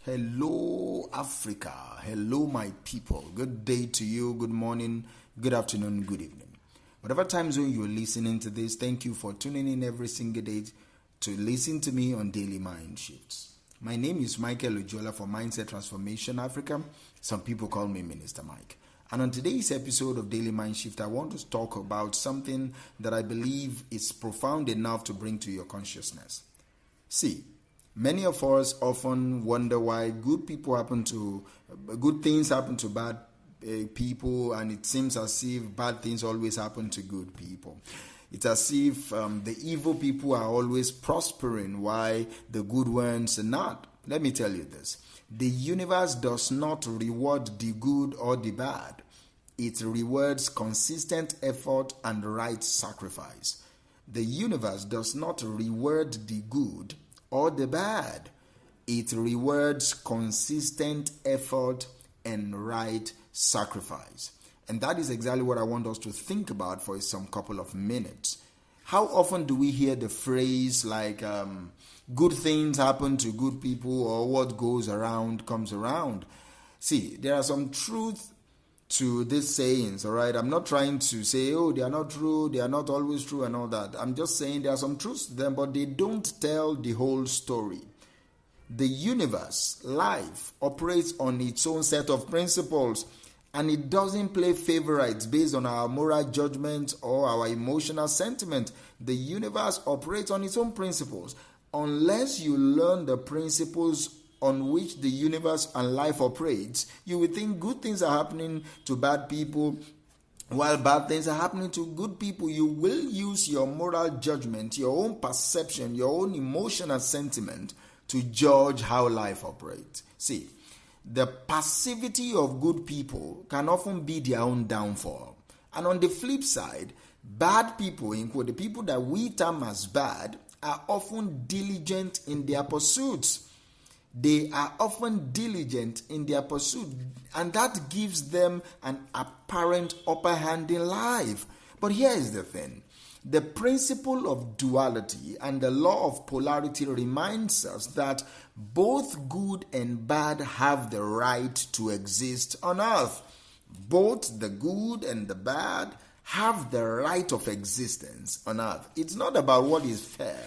Hello, Africa. Hello, my people. Good day to you. Good morning, good afternoon, good evening. Whatever time zone you're listening to this, thank you for tuning in every single day to listen to me on Daily Mind Shifts. My name is Michael Ojola for Mindset Transformation Africa. Some people call me Minister Mike. And on today's episode of Daily Mind Shift, I want to talk about something that I believe is profound enough to bring to your consciousness. See, many of us often wonder why good things happen to bad people, and it seems as if bad things always happen to good people. It's as if the evil people are always prospering, while the good ones are not. Let me tell you this. The universe does not reward the good or the bad. It rewards consistent effort and right sacrifice. The universe does not reward the good or the bad. It rewards consistent effort and right sacrifice. And that is exactly what I want us to think about for some couple of minutes. How often do we hear the phrase like good things happen to good people, or what goes around comes around? See, there are some truth to these sayings, all right? I'm not trying to say, they are not true, they are not always true and all that. I'm just saying there are some truths to them, but they don't tell the whole story. The universe, life, operates on its own set of principles, and it doesn't play favorites based on our moral judgment or our emotional sentiment. The universe operates on its own principles. Unless you learn the principles on which the universe and life operates, you will think good things are happening to bad people while bad things are happening to good people. You will use your moral judgment, your own perception, your own emotional sentiment to judge how life operates. See, the passivity of good people can often be their own downfall. And on the flip side, bad people, in quote, the people that we term as bad, are often diligent in their pursuits. They are often diligent in their pursuit, and that gives them an apparent upper hand in life. But here is the thing. The principle of duality and the law of polarity reminds us that both good and bad have the right to exist on earth. Both the good and the bad have the right of existence on earth. It's not about what is fair.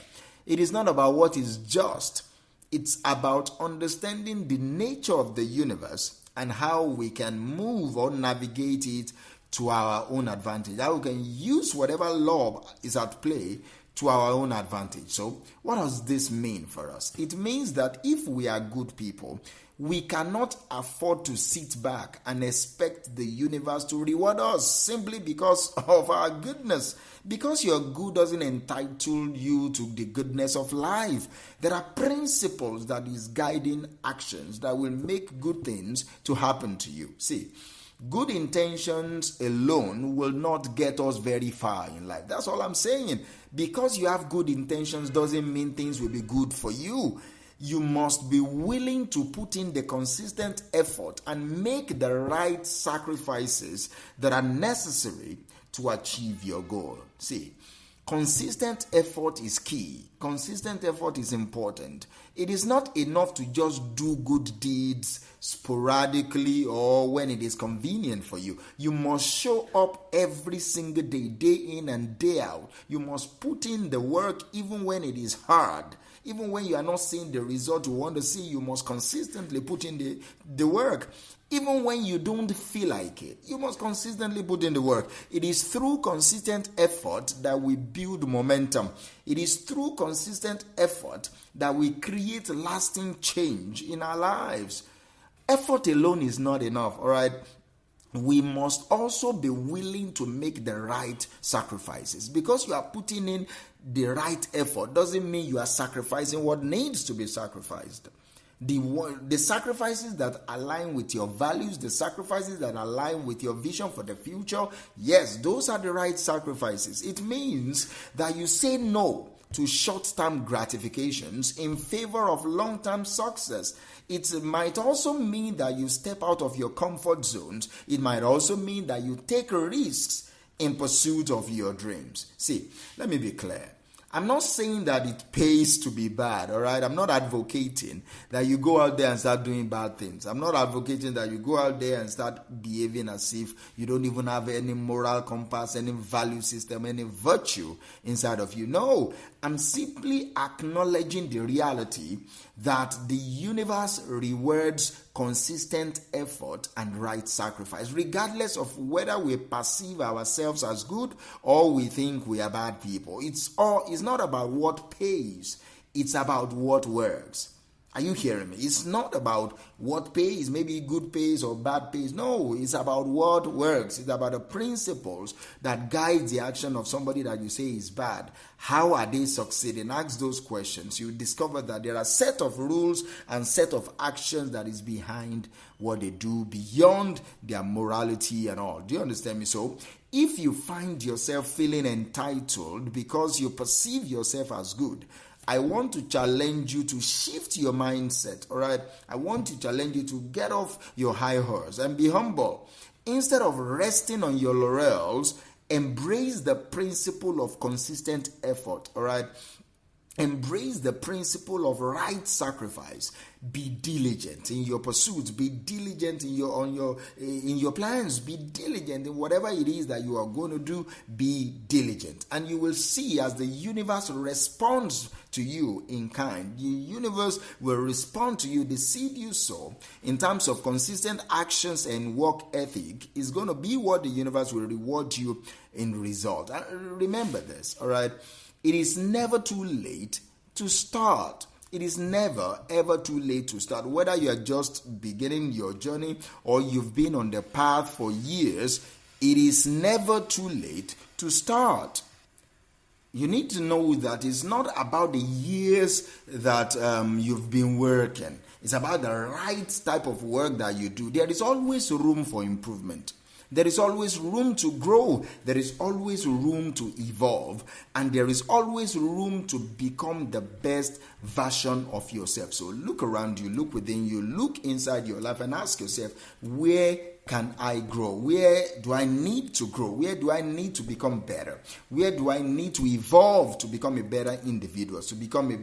It is not about what is just. It's about understanding the nature of the universe and how we can move or navigate it to our own advantage. How we can use whatever law is at play to our own advantage. So, what does this mean for us? It means that if we are good people, we cannot afford to sit back and expect the universe to reward us simply because of our goodness. Because your good doesn't entitle you to the goodness of life. There are principles that is guiding actions that will make good things to happen to you. See, good intentions alone will not get us very far in life. That's all I'm saying. Because you have good intentions doesn't mean things will be good for you. You must be willing to put in the consistent effort and make the right sacrifices that are necessary to achieve your goal. See, consistent effort is key. Consistent effort is important. It is not enough to just do good deeds sporadically or when it is convenient for you. You must show up every single day, day in and day out. You must put in the work even when it is hard. Even when you are not seeing the result you want to see, you must consistently put in the work. Even when you don't feel like it, you must consistently put in the work. It is through consistent effort that we build momentum. It is through consistent effort that we create lasting change in our lives. Effort alone is not enough, all right? We must also be willing to make the right sacrifices. Because you are putting in the right effort doesn't mean you are sacrificing what needs to be sacrificed. The sacrifices that align with your values, the sacrifices that align with your vision for the future, yes, those are the right sacrifices. It means that you say no to short-term gratifications in favor of long-term success. It might also mean that you step out of your comfort zones. It might also mean that you take risks in pursuit of your dreams. See, let me be clear. I'm not saying that it pays to be bad, all right? I'm not advocating that you go out there and start doing bad things. I'm not advocating that you go out there and start behaving as if you don't even have any moral compass, any value system, any virtue inside of you. No, I'm simply acknowledging the reality that the universe rewards consistent effort and right sacrifice, regardless of whether we perceive ourselves as good or we think we are bad people. It's not about what pays, it's about what works. Are you hearing me? It's not about what pays, maybe good pays or bad pays. No, it's about what works. It's about the principles that guide the action of somebody that you say is bad. How are they succeeding? Ask those questions. You discover that there are a set of rules and set of actions that is behind what they do, beyond their morality and all. Do you understand me? So, if you find yourself feeling entitled because you perceive yourself as good, I want to challenge you to shift your mindset, all right? I want to challenge you to get off your high horse and be humble. Instead of resting on your laurels, embrace the principle of consistent effort, all right? Embrace the principle of right sacrifice. Be diligent in your pursuits. Be diligent in your plans. Be diligent in whatever it is that you are going to do. Be diligent, and you will see as the universe responds to you in kind. The universe will respond to you. The seed you sow in terms of consistent actions and work ethic is going to be what the universe will reward you in result. And remember this, all right? It is never too late to start. It is never, ever too late to start. Whether you are just beginning your journey or you've been on the path for years, it is never too late to start. You need to know that it's not about the years that you've been working. It's about the right type of work that you do. There is always room for improvement. There is always room to grow. There is always room to evolve. And there is always room to become the best version of yourself. So look around you, look within you, look inside your life and ask yourself, where can I grow? Where do I need to grow? Where do I need to become better? Where do I need to evolve to become a better individual? To become a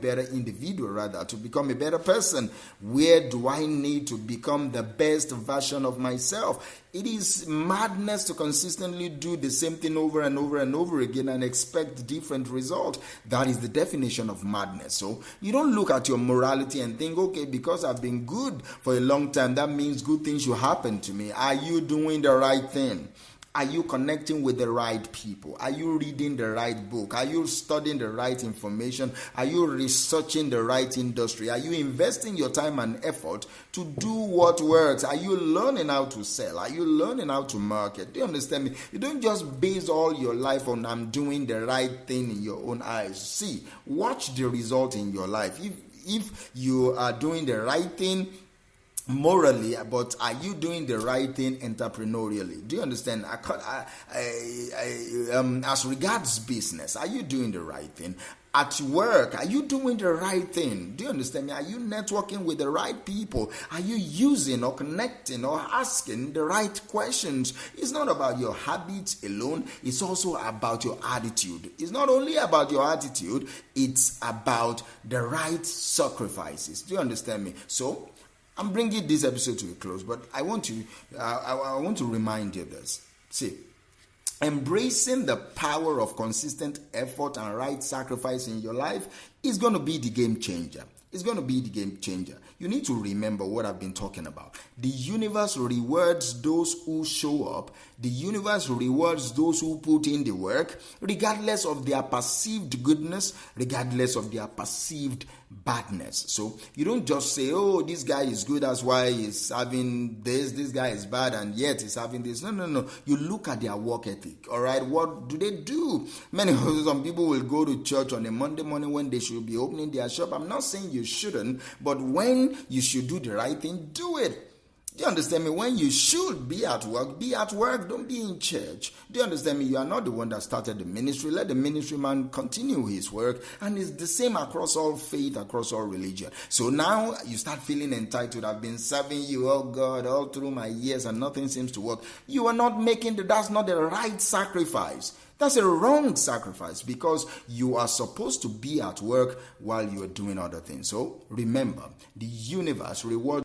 better person? Where do I need to become the best version of myself? It is madness to consistently do the same thing over and over and over again and expect different results. That is the definition of madness. So you don't look at your morality and think, okay, because I've been good for a long time, that means good things should happen to me. Are you doing the right thing? Are you connecting with the right people? Are you reading the right book? Are you studying the right information? Are you researching the right industry? Are you investing your time and effort to do what works? Are you learning how to sell? Are you learning how to market? Do you understand me? You don't just base all your life on I'm doing the right thing in your own eyes. See, watch the result in your life. If you are doing the right thing morally, but are you doing the right thing entrepreneurially? Do you understand? As regards business, are you doing the right thing? At work, are you doing the right thing? Do you understand me? Are you networking with the right people? Are you using or connecting or asking the right questions? It's not about your habits alone. It's also about your attitude. It's not only about your attitude. It's about the right sacrifices. Do you understand me? So, I'm bringing this episode to a close, but I want to remind you this. See, embracing the power of consistent effort and right sacrifice in your life is going to be the game changer. It's going to be the game changer. You need to remember what I've been talking about. The universe rewards those who show up. The universe rewards those who put in the work, regardless of their perceived goodness, regardless of their perceived badness. So you don't just say, oh, this guy is good, that's why he's having this guy is bad, and yet he's having this. No. You look at their work ethic, all right? What do they do? Some people will go to church on a Monday morning when they should be opening their shop. I'm not saying you shouldn't, but when you should do the right thing, do it. Do you understand me? When you should be at work, don't be in church. Do you understand me? You are not the one that started the ministry. Let the ministry man continue his work. And it's the same across all faith, across all religion. So now you start feeling entitled. I've been serving you, oh God, all through my years and nothing seems to work. You are not that's not the right sacrifice. That's a wrong sacrifice because you are supposed to be at work while you are doing other things. So remember, the universe rewards